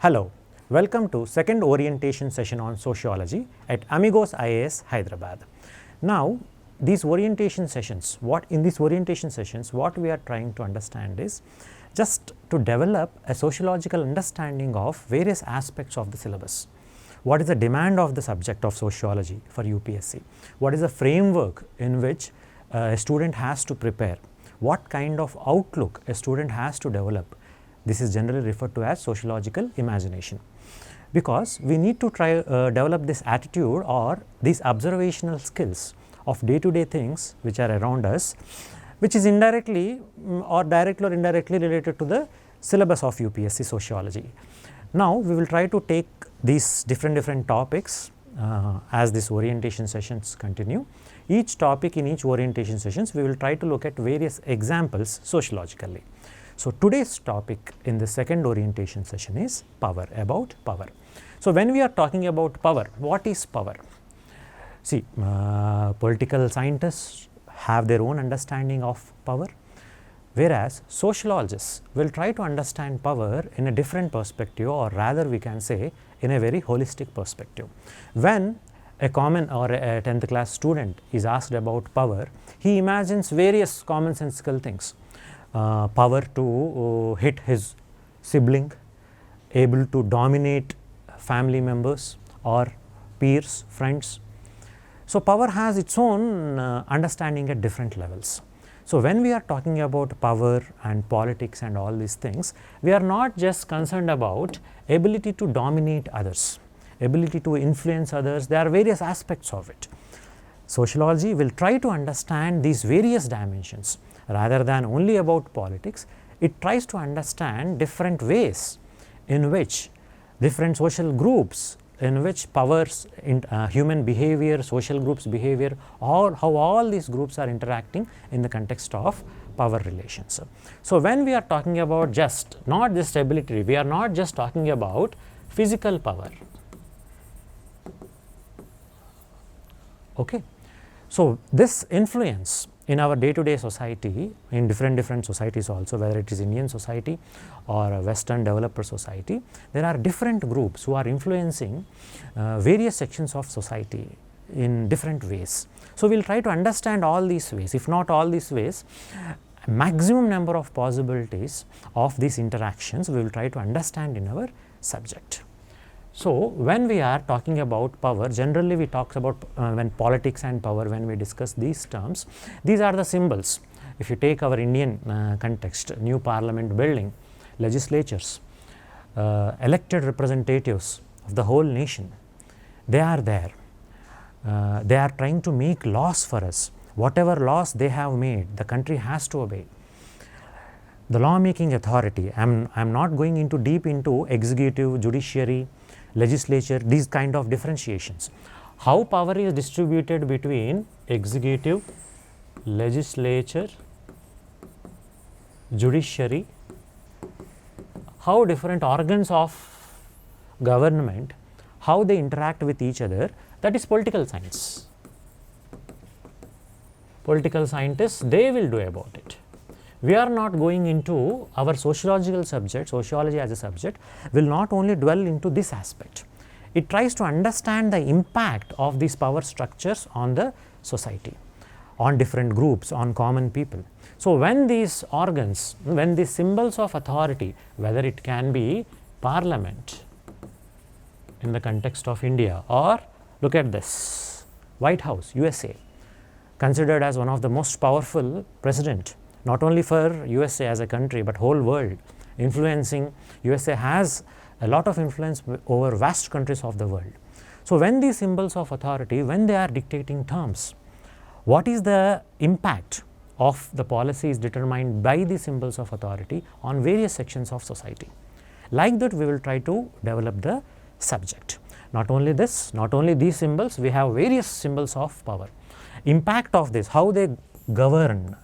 Hello, welcome to second orientation session on sociology at Amigos IAS Hyderabad. Now, these orientation sessions, what we are trying to understand is just to develop a sociological understanding of various aspects of the syllabus. What is the demand of the subject of sociology for UPSC? What is the framework in which a student has to prepare? What kind of outlook a student has to develop? This is generally referred to as sociological imagination, because we need to try develop this attitude or these observational skills of day-to-day things which are around us, which is indirectly or directly or indirectly related to the syllabus of UPSC sociology. Now, we will try to take these different topics as these orientation sessions continue. Each topic in each orientation sessions, we will try to look at various examples sociologically. So, today's topic in the second orientation session is power, about power. So, when we are talking about power, what is power? See, political scientists have their own understanding of power, whereas sociologists will try to understand power in a different perspective, or rather we can say in a very holistic perspective. When a common or a 10th class student is asked about power, he imagines various commonsensical things. Power to hit his sibling, able to dominate family members or peers, friends. So, power has its own understanding at different levels. So, when we are talking about power and politics and all these things, we are not just concerned about ability to dominate others, ability to influence others. There are various aspects of it. Sociology will try to understand these various dimensions. Rather than only about politics, it tries to understand different ways in which different social groups, in which powers, human behavior, social groups behavior, or how all these groups are interacting in the context of power relations. So, when we are talking about not just ability, we are not just talking about physical power. Okay. So, this influence in our day-to-day society, in different societies also, whether it is Indian society or a Western developer society, there are different groups who are influencing various sections of society in different ways. So, we will try to understand all these ways, if not all these ways, maximum number of possibilities of these interactions we will try to understand in our subject. So, when we are talking about power, generally we talk about when politics and power, when we discuss these terms, these are the symbols. If you take our Indian context, new parliament building, legislatures, elected representatives of the whole nation, they are there. They are trying to make laws for us. Whatever laws they have made, the country has to obey. The law-making authority, I am not going into deep into executive, judiciary, legislature, these kind of differentiations. How power is distributed between executive, legislature, judiciary, how different organs of government, how they interact with each other, that is political science. Political scientists, they will do about it. We are not going into our sociological subject, sociology as a subject will not only dwell into this aspect. It tries to understand the impact of these power structures on the society, on different groups, on common people. So, when these organs, when these symbols of authority, whether it can be parliament in the context of India, or look at this, White House, USA, considered as one of the most powerful president, not only for USA as a country, but whole world, influencing. USA has a lot of influence over vast countries of the world. So, when these symbols of authority, when they are dictating terms, what is the impact of the policies determined by the symbols of authority on various sections of society? Like that, we will try to develop the subject. Not only this, not only these symbols, we have various symbols of power. Impact of this, how they govern,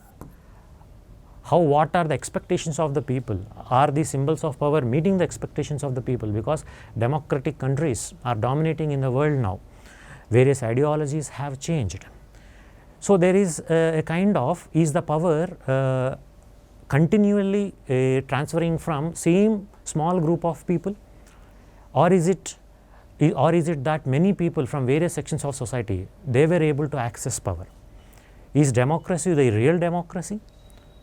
what are the expectations of the people? Are these symbols of power meeting the expectations of the people? Because democratic countries are dominating in the world now. Various ideologies have changed. So, there is a kind of, is the power continually transferring from same small group of people or is it that many people from various sections of society, they were able to access power? Is democracy the real democracy?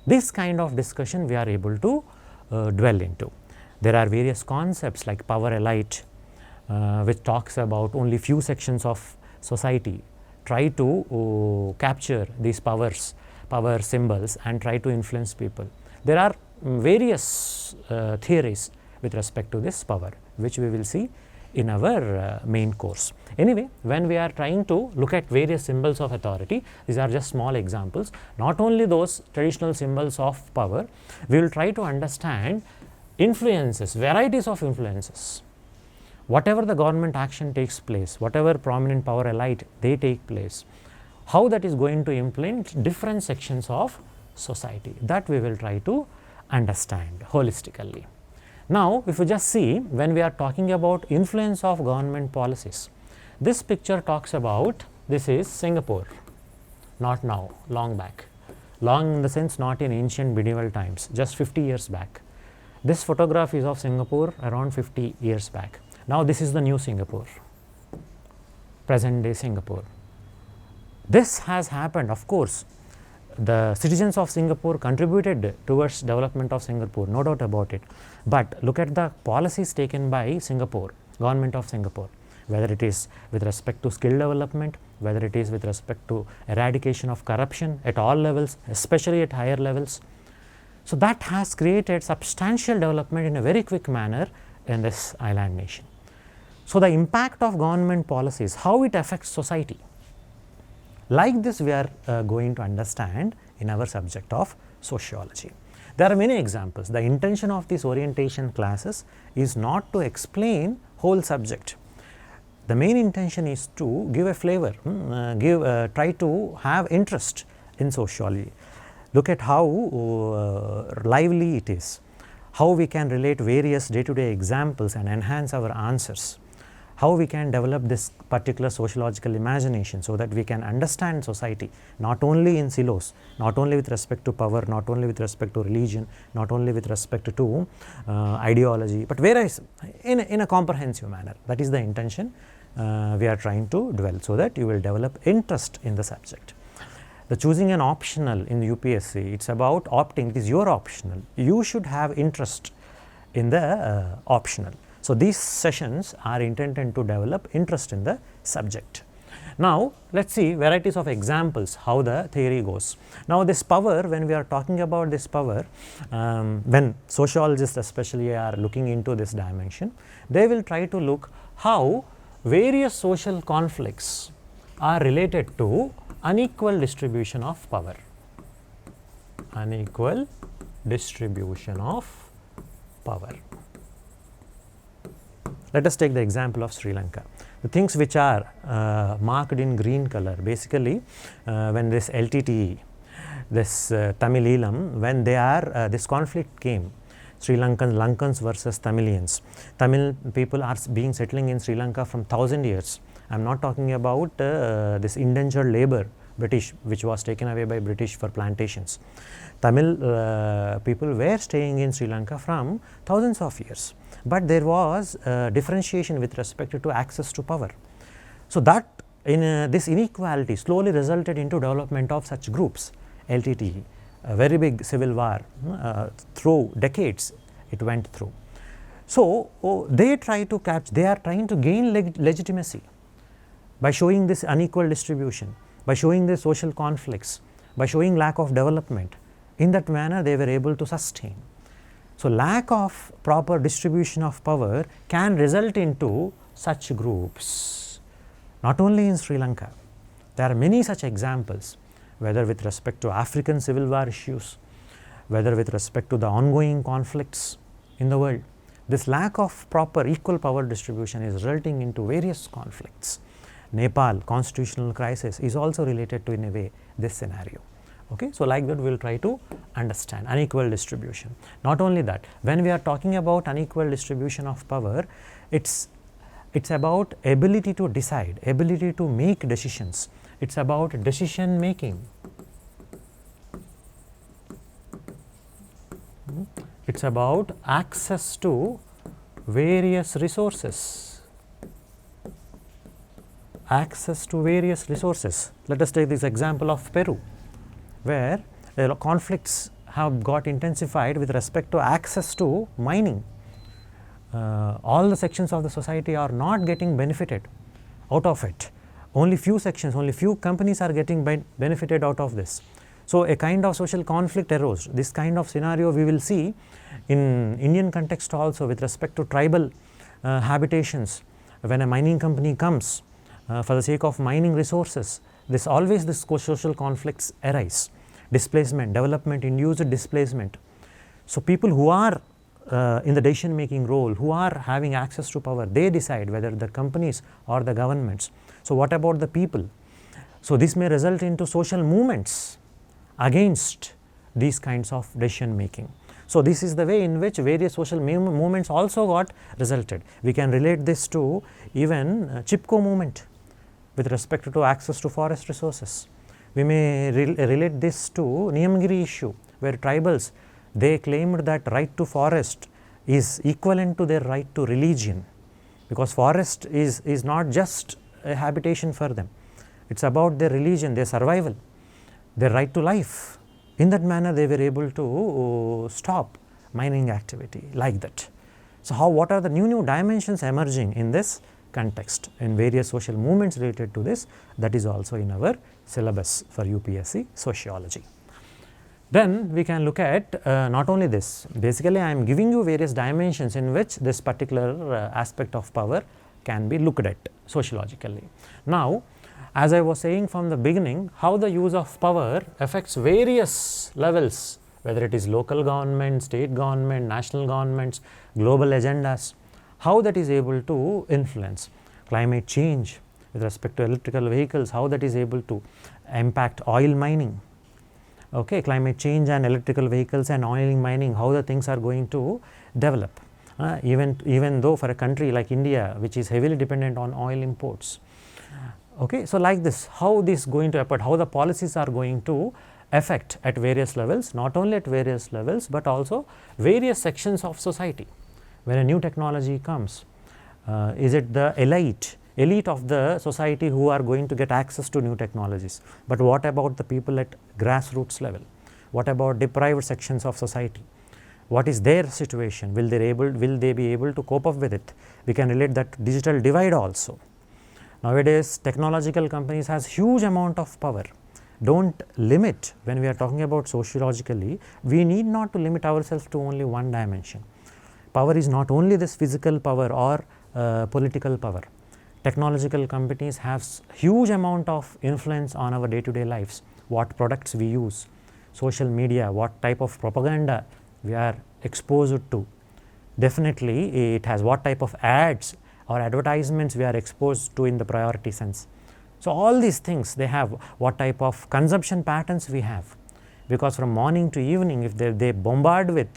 This kind of discussion we are able to dwell into. There are various concepts like power elite, which talks about only few sections of society try to capture these power symbols and try to influence people. There are various theories with respect to this power, which we will see in our main course. Anyway, when we are trying to look at various symbols of authority, these are just small examples, not only those traditional symbols of power, we will try to understand influences, varieties of influences. Whatever the government action takes place, whatever prominent power elite they take place, how that is going to influence different sections of society, that we will try to understand holistically. Now, if you just see, when we are talking about influence of government policies, this picture talks about, this is Singapore, not now, long back, long in the sense not in ancient medieval times, just 50 years back. This photograph is of Singapore around 50 years back. Now, this is the new Singapore, present day Singapore. This has happened, of course, the citizens of Singapore contributed towards development of Singapore, no doubt about it. But look at the policies taken by Singapore, government of Singapore, whether it is with respect to skill development, whether it is with respect to eradication of corruption at all levels, especially at higher levels. So, that has created substantial development in a very quick manner in this island nation. So, the impact of government policies, how it affects society, like this we are going to understand in our subject of sociology. There are many examples. The intention of these orientation classes is not to explain whole subject. The main intention is to give a flavor, try to have interest in sociology. Look at how lively it is, how we can relate various day-to-day examples and enhance our answers, how we can develop this particular sociological imagination so that we can understand society not only in silos, not only with respect to power, not only with respect to religion, not only with respect to ideology, but whereas in a comprehensive manner. That is the intention we are trying to dwell, so that you will develop interest in the subject. The choosing an optional in the UPSC, it is about opting, it is your optional. You should have interest in the optional. So, these sessions are intended to develop interest in the subject. Now, let us see varieties of examples, how the theory goes. Now, this power, when we are talking about this power, when sociologists especially are looking into this dimension, they will try to look how various social conflicts are related to unequal distribution of power, unequal distribution of power. Let us take the example of Sri Lanka. The things which are marked in green color, basically when this LTTE, this Tamileelam, when they are this conflict came, Sri Lankans versus Tamilians. Tamil people are settling in Sri Lanka from 1000 years. I am not talking about this indentured labor British, which was taken away by British for plantations. Tamil people were staying in Sri Lanka from thousands of years, but there was differentiation with respect to access to power. So, that in this inequality slowly resulted into development of such groups, LTTE, a very big civil war through decades it went through. So, they try to they are trying to gain legitimacy by showing this unequal distribution, by showing the social conflicts, by showing lack of development. In that manner they were able to sustain. So, lack of proper distribution of power can result into such groups, not only in Sri Lanka. There are many such examples, whether with respect to African civil war issues, whether with respect to the ongoing conflicts in the world. This lack of proper equal power distribution is resulting into various conflicts. Nepal constitutional crisis is also related to, in a way, this scenario. Okay. So, like that we will try to understand unequal distribution. Not only that, when we are talking about unequal distribution of power, it's about ability to decide, ability to make decisions. It is about decision making. It is about access to various resources. Access to various resources. Let us take this example of Peru, where conflicts have got intensified with respect to access to mining. All the sections of the society are not getting benefited out of it. Only few sections, only few companies are getting benefited out of this. So, a kind of social conflict arose. This kind of scenario we will see in Indian context also with respect to tribal habitations. When a mining company comes for the sake of mining resources, this social conflicts arise. Displacement, development induced displacement. So, people who are in the decision making role, who are having access to power, they decide whether the companies or the governments. So, what about the people? So, this may result into social movements against these kinds of decision making. So, this is the way in which various social movements also got resulted. We can relate this to even Chipko movement with respect to access to forest resources. We may relate this to Niyamgiri issue, where tribals, they claimed that right to forest is equivalent to their right to religion, because forest is not just a habitation for them, it is about their religion, their survival, their right to life. In that manner they were able to stop mining activity like that. So, what are the new dimensions emerging in this context in various social movements related to this? That is also in our syllabus for UPSC sociology. Then we can look at not only this, basically I am giving you various dimensions in which this particular aspect of power can be looked at sociologically. Now, as I was saying from the beginning, how the use of power affects various levels, whether it is local government, state government, national governments, global agendas, how that is able to influence climate change with respect to electrical vehicles, how that is able to impact oil mining. Okay, climate change and electrical vehicles and oil mining, how the things are going to develop. Even though for a country like India, which is heavily dependent on oil imports. Okay, so like this, how this is going to affect, how the policies are going to affect at various levels, not only at various levels, but also various sections of society. When a new technology comes, is it the elite of the society who are going to get access to new technologies, but what about the people at grassroots level? What about deprived sections of society? What is their situation? Will they be able to cope up with it? We can relate that to digital divide also. Nowadays technological companies has huge amount of power. Don't limit, when we are talking about sociologically, we need not to limit ourselves to only one dimension. Power is not only this physical power or political power. Technological companies have huge amount of influence on our day-to-day lives, what products we use, social media, what type of propaganda we are exposed to. Definitely it has what type of ads or advertisements we are exposed to in the priority sense. So, all these things they have what type of consumption patterns we have, because from morning to evening if they bombard with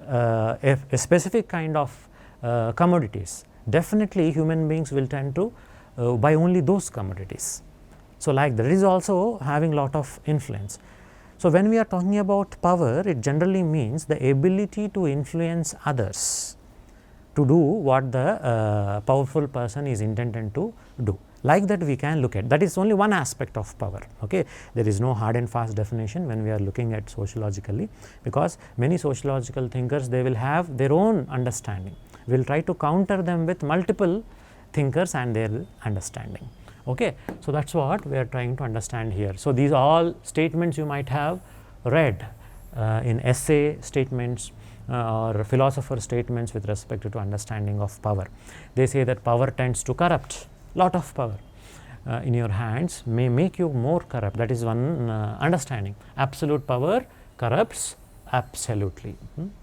a specific kind of commodities, definitely human beings will tend to buy only those commodities. So, like that is also having lot of influence. So, when we are talking about power, it generally means the ability to influence others to do what the powerful person is intended to do. Like that we can look at, that is only one aspect of power. Okay, there is no hard and fast definition when we are looking at sociologically, because many sociological thinkers, they will have their own understanding. We will try to counter them with multiple thinkers and their understanding. Okay, so that is what we are trying to understand here. So, these all statements you might have read in essay statements or philosopher statements with respect to understanding of power. They say that power tends to corrupt. Lot of power in your hands may make you more corrupt. That is one understanding. Absolute power corrupts absolutely.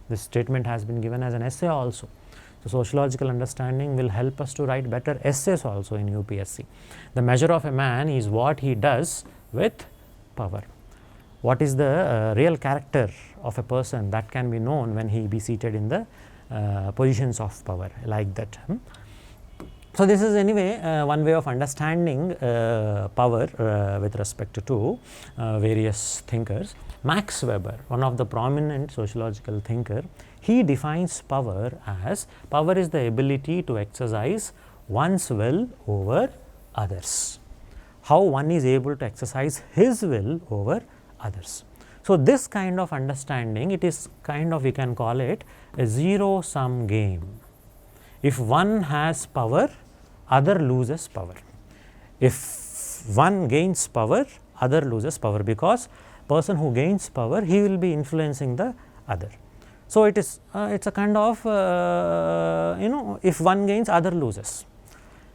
This statement has been given as an essay also. So, sociological understanding will help us to write better essays also in UPSC. The measure of a man is what he does with power. What is the real character of a person, that can be known when he be seated in the positions of power, like that. So, this is anyway one way of understanding power with respect to various thinkers. Max Weber, one of the prominent sociological thinker, he defines power as power is the ability to exercise one's will over others. How one is able to exercise his will over others. So, this kind of understanding, it is kind of, we can call it a zero sum game. If one has power, other loses power. If one gains power, other loses power, because person who gains power, he will be influencing the other. So, it is it's a kind of if one gains, other loses.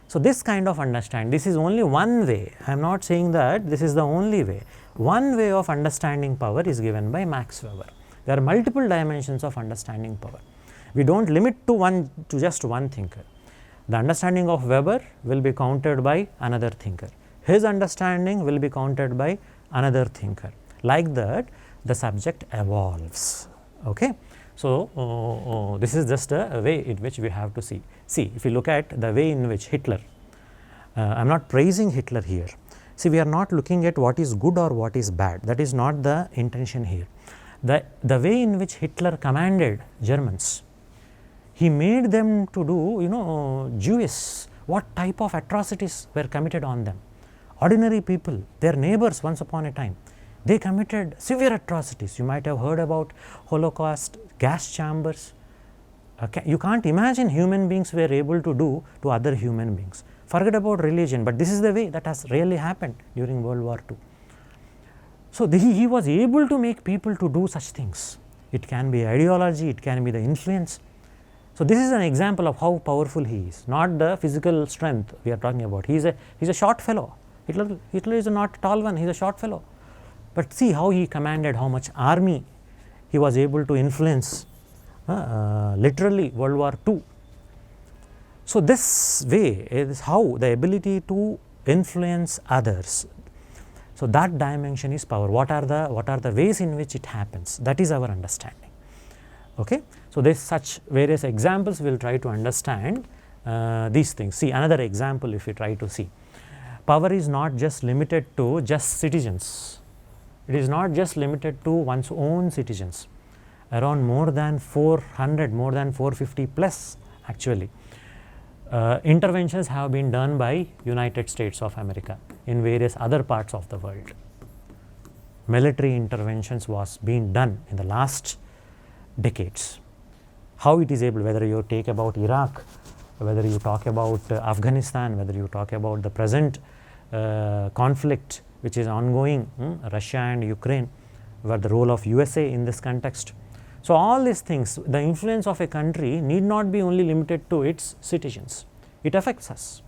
So, this kind of understanding, this is only one way. I am not saying that this is the only way. One way of understanding power is given by Max Weber. There are multiple dimensions of understanding power. We do not limit to just one thinker. The understanding of Weber will be countered by another thinker. His understanding will be countered by another thinker. Like that, the subject evolves. Okay. So, this is just a way in which we have to see. See, if you look at the way in which Hitler, I am not praising Hitler here. See, we are not looking at what is good or what is bad. That is not the intention here. The way in which Hitler commanded Germans, he made them to do, Jews, what type of atrocities were committed on them. Ordinary people, their neighbors once upon a time, they committed severe atrocities. You might have heard about Holocaust, gas chambers. You can't imagine human beings were able to do to other human beings. Forget about religion, but this is the way that has really happened during World War II. So, he was able to make people to do such things. It can be ideology, it can be the influence. So, this is an example of how powerful he is, not the physical strength we are talking about. He is a short fellow. Hitler is not a tall one, he is a short fellow. But see how he commanded, how much army he was able to influence, literally World War II. So, this way is how the ability to influence others. So, that dimension is power. What are the ways in which it happens? That is our understanding. Okay. So, there is such various examples we will try to understand these things. See another example, if you try to see. Power is not just limited to just citizens. It is not just limited to one's own citizens. Around more than 400, more than 450 plus actually. Interventions have been done by United States of America in various other parts of the world. Military interventions was being done in the last decades. How it is able, whether you take about Iraq, whether you talk about Afghanistan, whether you talk about the present conflict which is ongoing, Russia and Ukraine, where the role of USA in this context. So, all these things, the influence of a country need not be only limited to its citizens, it affects us.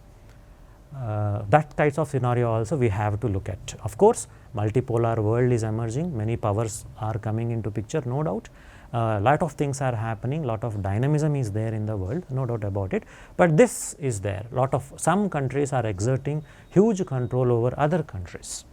That types of scenario also we have to look at. Of course, multipolar world is emerging, many powers are coming into picture, no doubt. Lot of things are happening, lot of dynamism is there in the world, no doubt about it, but this is there. Some countries are exerting huge control over other countries.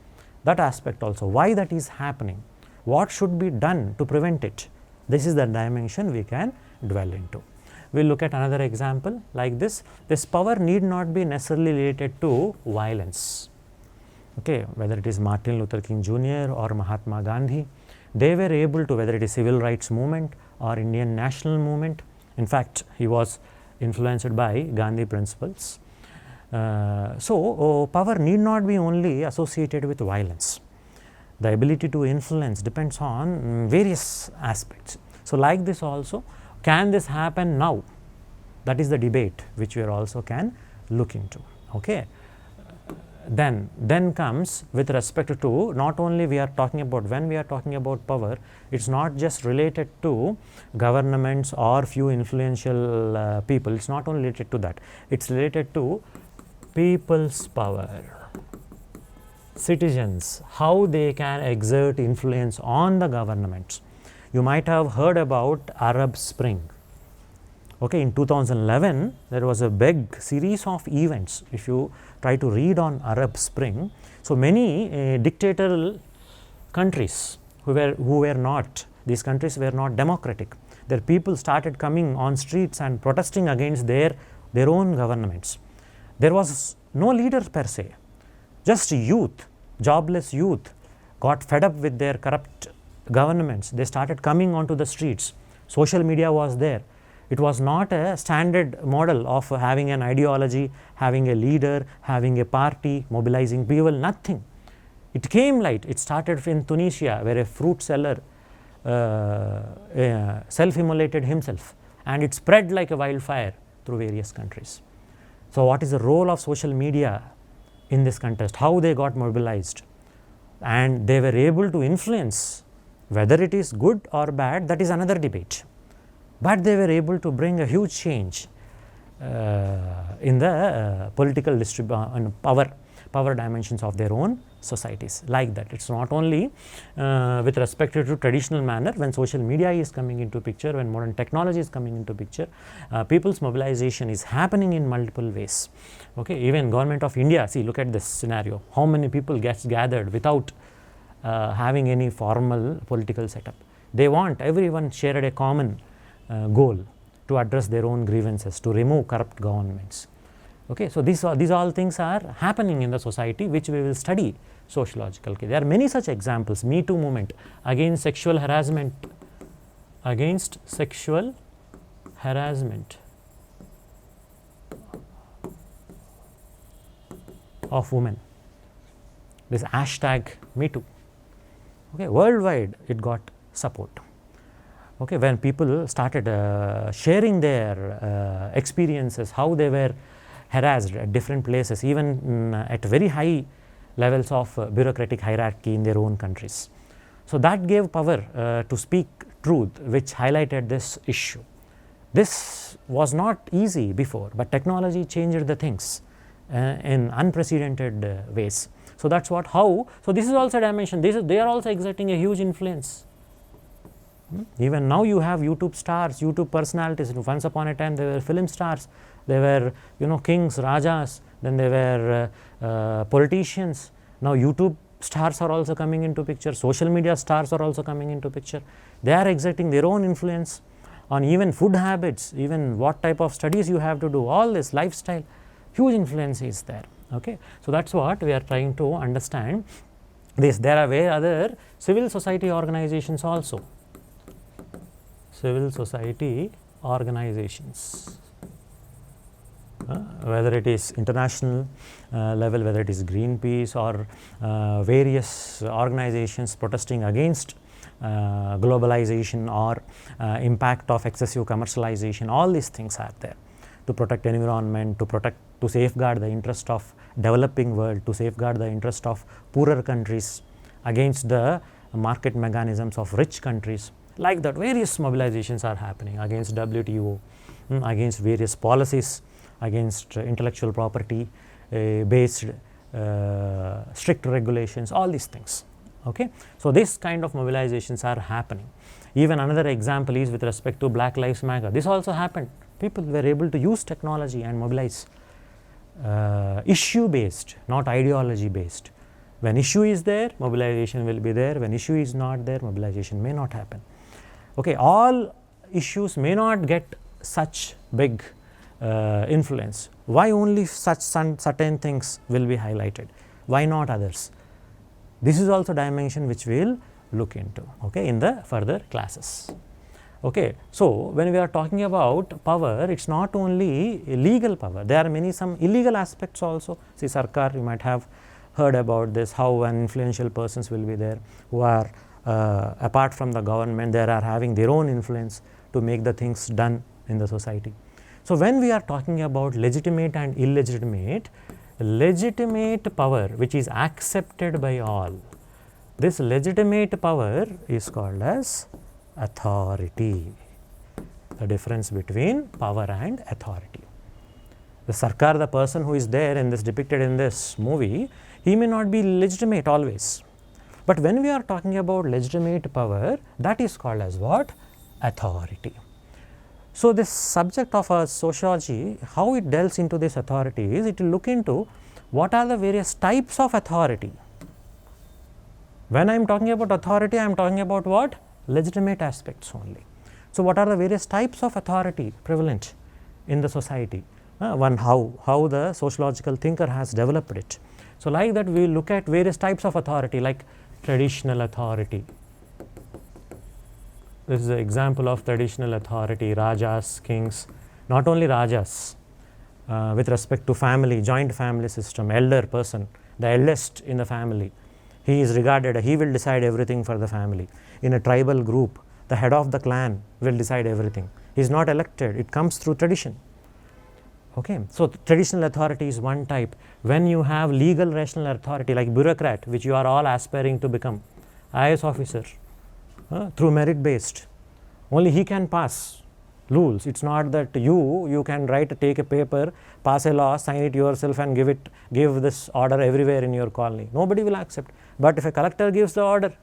That aspect also, why that is happening, what should be done to prevent it, this is the dimension we can dwell into. We will look at another example like this. This power need not be necessarily related to violence. Okay, whether it is Martin Luther King Jr. or Mahatma Gandhi, they were able to, whether it is civil rights movement or Indian national movement. In fact, he was influenced by Gandhi principles. So, power need not be only associated with violence. The ability to influence depends on various aspects. So, like this also, can this happen now? That is the debate which we also can look into. Okay. Then comes with respect to, not only we are talking about, when we are talking about power, it is not just related to governments or few influential people, it is not only related to that, it is related to people's power, citizens, how they can exert influence on the governments. You might have heard about Arab Spring. Okay, in 2011, there was a big series of events. If you try to read on Arab Spring, so many dictatorial countries who were not, these countries were not democratic. Their people started coming on streets and protesting against their own governments. There was no leader per se, just youth, jobless youth got fed up with their corrupt governments. They started coming onto the streets. social media was there. It was not a standard model of having an ideology, having a leader, having a party, mobilizing people, nothing. It came light. It started in Tunisia, where a fruit seller self-immolated himself, and it spread like a wildfire through various countries. So, what is the role of social media in this contest? How they got mobilized, and they were able to influence whether it is good or bad, that is another debate. But they were able to bring a huge change in the political power dimensions of their own societies, like that. It is not only with respect to traditional manner. When social media is coming into picture, when modern technology is coming into picture, people's mobilization is happening in multiple ways. Okay, even government of India, see, look at this scenario, how many people gets gathered without having any formal political setup. They want everyone shared a common goal to address their own grievances, to remove corrupt governments. Okay, so these all things are happening in the society, which we will study sociologically. There are many such examples. Me Too movement against sexual harassment, of women. This hashtag Me Too. Okay, worldwide it got support. Okay, when people started sharing their experiences, how they were harassed at different places, even at very high levels of bureaucratic hierarchy in their own countries. So, that gave power to speak truth, which highlighted this issue. This was not easy before, but technology changed the things in unprecedented ways. So, that is what how. So, this is also a dimension. They are also exerting a huge influence. Even now you have YouTube stars, YouTube personalities. Once upon a time they were film stars, they were kings, rajas, then they were politicians. Now YouTube stars are also coming into picture, social media stars are also coming into picture. They are exerting their own influence on even food habits, even what type of studies you have to do, all this lifestyle, huge influence is there. Okay. So, that is what we are trying to understand this. There are other civil society organizations also. Civil society organizations, whether it is international level, whether it is Greenpeace or various organizations protesting against globalization or impact of excessive commercialization, all these things are there to protect environment, to safeguard the interest of developing world, to safeguard the interest of poorer countries against the market mechanisms of rich countries. Like that, various mobilizations are happening against WTO, against various policies, against intellectual property based strict regulations, all these things. Okay. So, this kind of mobilizations are happening. Even another example is with respect to Black Lives Matter. This also happened. People were able to use technology and mobilize issue based, not ideology based. When issue is there, mobilization will be there. When issue is not there, mobilization may not happen. Okay, all issues may not get such big influence. Why only such certain things will be highlighted? Why not others? This is also dimension which we will look into, okay, in the further classes. Okay. So, when we are talking about power, it is not only legal power, there are some illegal aspects also. See, Sarkar, you might have heard about this, how influential persons will be there who are apart from the government, they are having their own influence to make the things done in the society. So, when we are talking about legitimate and illegitimate, legitimate power which is accepted by all, this legitimate power is called as authority. The difference between power and authority. The Sarkar, the person who is there in this depicted in this movie, he may not be legitimate always. But when we are talking about legitimate power, that is called as what? Authority. So, this subject of sociology, how it delves into this authority is, it will look into what are the various types of authority. When I am talking about authority, I am talking about what? Legitimate aspects only. So, what are the various types of authority prevalent in the society? One, how the sociological thinker has developed it. So, like that we will look at various types of authority, like traditional authority, This is an example of traditional authority, Rajas, kings, not only Rajas, with respect to family, joint family system, elder person, the eldest in the family. He is regarded, he will decide everything for the family. In a tribal group, the head of the clan will decide everything. He is not elected, it comes through tradition. Okay. So, traditional authority is one type. When you have legal rational authority like bureaucrat, which you are all aspiring to become, IAS officer, through merit based, only he can pass rules. It is not that you can take a paper, pass a law, sign it yourself and give this order everywhere in your colony. Nobody will accept. But if a collector gives the order,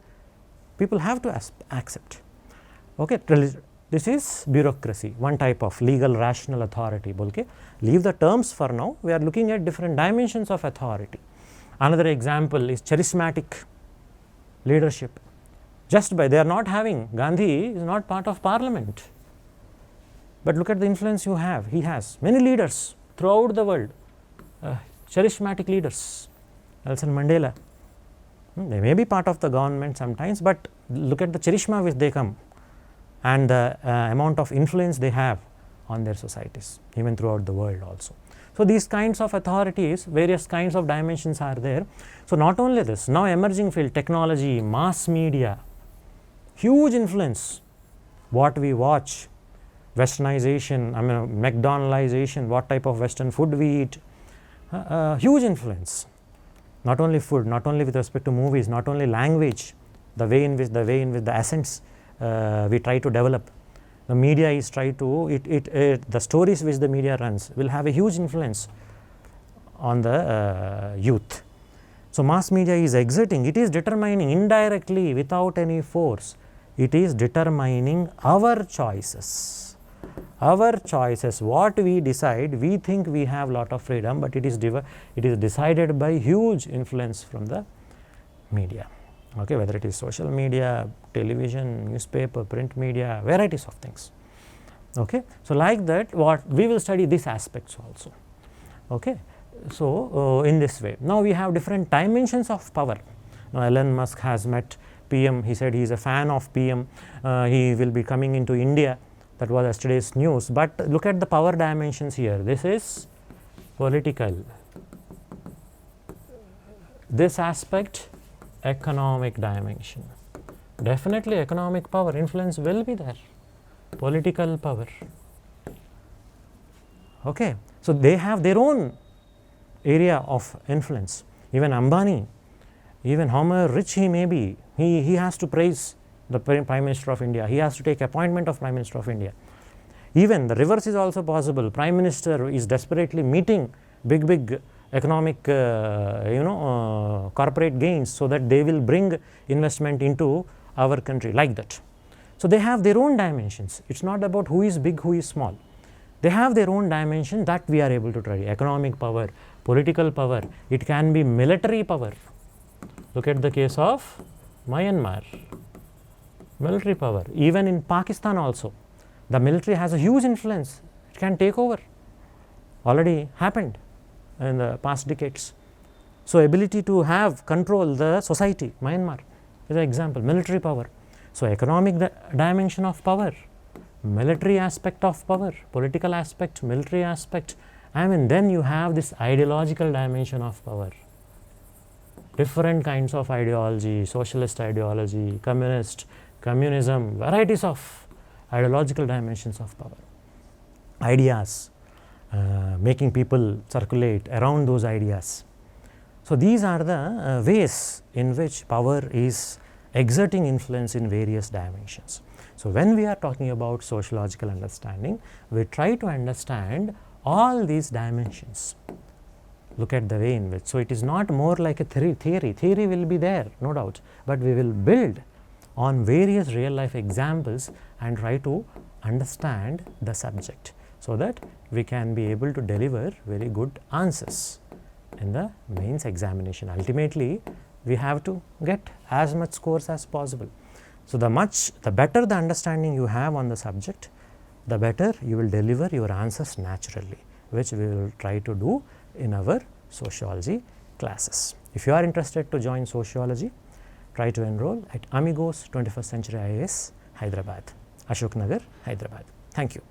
people have to accept. Okay. This is bureaucracy, one type of legal rational authority. Okay. Leave the terms for now, we are looking at different dimensions of authority. Another example is charismatic leadership. Just by they are not having, Gandhi is not part of parliament, but look at the influence you have. He has many leaders throughout the world, charismatic leaders. Nelson Mandela, they may be part of the government sometimes, but look at the charisma which they come and the amount of influence they have on their societies, even throughout the world also. So, these kinds of authorities, various kinds of dimensions are there. So, not only this, now emerging field, technology, mass media, huge influence, what we watch, westernization, McDonaldization, what type of western food we eat, huge influence. Not only food, not only with respect to movies, not only language, the way in which the accents we try to develop. The media is the stories which the media runs will have a huge influence on the youth. So, mass media is exerting, it is determining indirectly without any force, it is determining our choices. Our choices, what we decide, we think we have lot of freedom, but it is decided by huge influence from the media. Okay, whether it is social media, television, newspaper, print media, varieties of things. Okay. So, like that, what we will study these aspects also. Okay. So, in this way, now we have different dimensions of power. Now, Elon Musk has met PM, he said he is a fan of PM, he will be coming into India, that was yesterday's news. But look at the power dimensions here, this is political, this aspect economic dimension. Definitely economic power, influence will be there, political power. Okay. So, they have their own area of influence. Even Ambani, even how rich he may be, he has to praise the Prime Minister of India, he has to take appointment of Prime Minister of India. Even the reverse is also possible, Prime Minister is desperately meeting big economic corporate gains, so that they will bring investment into our country, like that. So, they have their own dimensions, it is not about who is big, who is small. They have their own dimension that we are able to try, economic power, political power, it can be military power. Look at the case of Myanmar, military power. Even in Pakistan also, the military has a huge influence, it can take over, already happened in the past decades. So, ability to have control the society, Myanmar is an example, military power. So, economic dimension of power, military aspect of power, political aspect, military aspect, then you have this ideological dimension of power. Different kinds of ideology, socialist ideology, communism, varieties of ideological dimensions of power, ideas, making people circulate around those ideas. So, these are the ways in which power is exerting influence in various dimensions. So, when we are talking about sociological understanding, we try to understand all these dimensions. Look at the way in which, so it is not more like a theory will be there, no doubt, but we will build on various real life examples and try to understand the subject, so that we can be able to deliver very good answers in the mains examination. Ultimately, we have to get as much scores as possible. So, the better the understanding you have on the subject, the better you will deliver your answers naturally, which we will try to do in our sociology classes. If you are interested to join sociology, try to enroll at Amigos 21st Century IAS Hyderabad. Ashok Nagar, Hyderabad. Thank you.